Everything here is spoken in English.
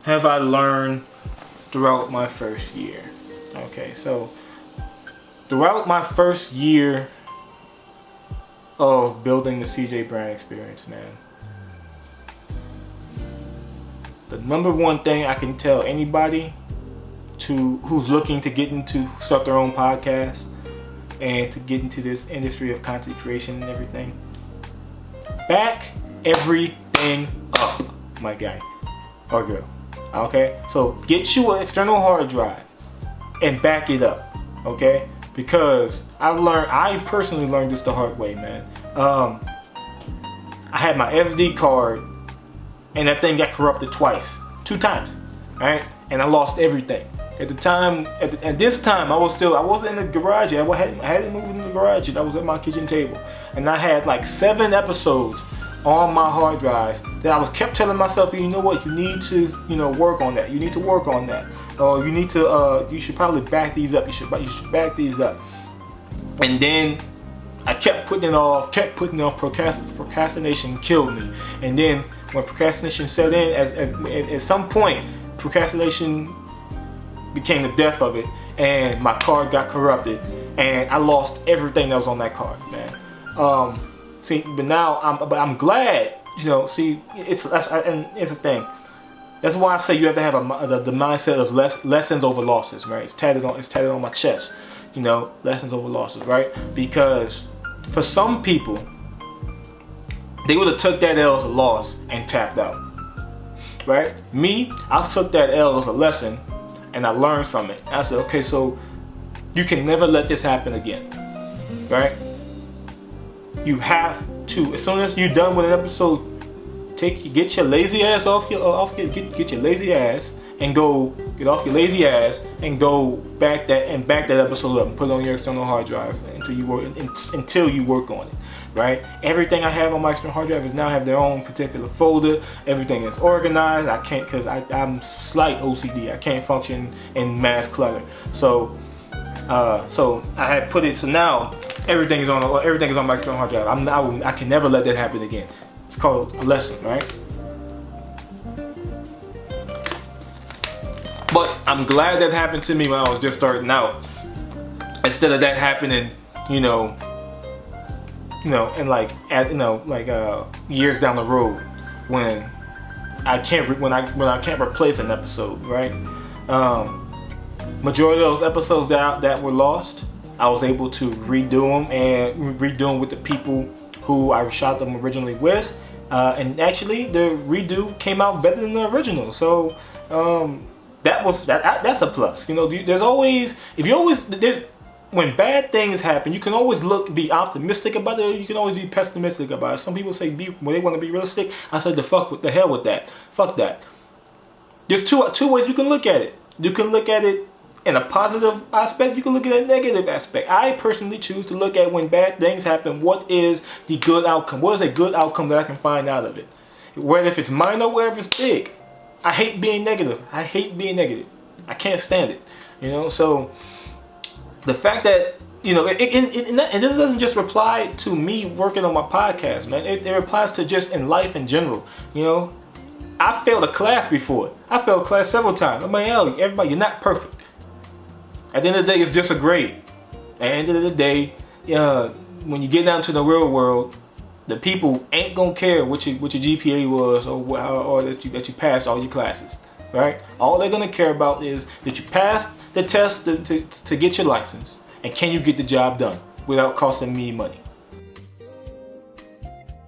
have I learned throughout my first year? Okay, so throughout my first year of building the CJ Brand Experience, man, the number one thing I can tell anybody who's looking to start their own podcast and to get into this industry of content creation and everything, back everything up, my guy or girl. Okay, so get you an external hard drive and back it up. Okay, because I personally learned this the hard way, man. I had my SD card and that thing got corrupted two times, right? And I lost everything. At the time, at this time, I wasn't in the garage yet. I hadn't moved in the garage yet. I was at my kitchen table, and I had like 7 episodes on my hard drive that I kept telling myself, you know what, you need to, work on that. You need to work on that. Or you should probably back these up. You should back these up. And then I kept putting it off. Procrastination killed me. And then when procrastination set in, at some point, procrastination became the death of it, and my card got corrupted, and I lost everything that was on that card, man. But now I'm glad, it's a thing. That's why I say you have to have the mindset of lessons over losses, right? It's tatted on my chest, lessons over losses, right? Because for some people, they would have took that L as a loss and tapped out, right? Me, I took that L as a lesson, and I learned from it. I said, okay, so you can never let this happen again, right? You have to, as soon as you're done with an episode, get your lazy ass get your lazy ass and get off your lazy ass and go back that episode up and put it on your external hard drive until you work on it. Right? Everything I have on my external hard drive is now have their own particular folder. Everything is organized. I can't, because I'm slight OCD. I can't function in mass clutter. So I had put it. So now everything is on my external hard drive. I can never let that happen again. It's called a lesson, right? But I'm glad that happened to me when I was just starting out. Instead of that happening, years down the road when I can't replace an episode, right? Majority of those episodes that were lost, I was able to redo them with the people who I shot them originally with, and actually the redo came out better than the original. So that's a plus. When bad things happen, you can always be optimistic about it, or you can always be pessimistic about it. Some people say when they want to be realistic, I said the hell with that. Fuck that. There's two ways you can look at it. You can look at it in a positive aspect, you can look at a negative aspect. I personally choose to look at when bad things happen, what is the good outcome? What is a good outcome that I can find out of it? Whether if it's minor or whether it's big. I hate being negative. I can't stand it. So the fact that, and this doesn't just apply to me working on my podcast, man. It applies to just in life in general. I failed a class before. I failed class several times. I'm like, everybody, you're not perfect. At the end of the day, it's just a grade. At the end of the day, when you get down to the real world, the people ain't gonna care what your GPA was or that you passed all your classes, right? All they're gonna care about is that you passed the test to get your license, and can you get the job done without costing me money.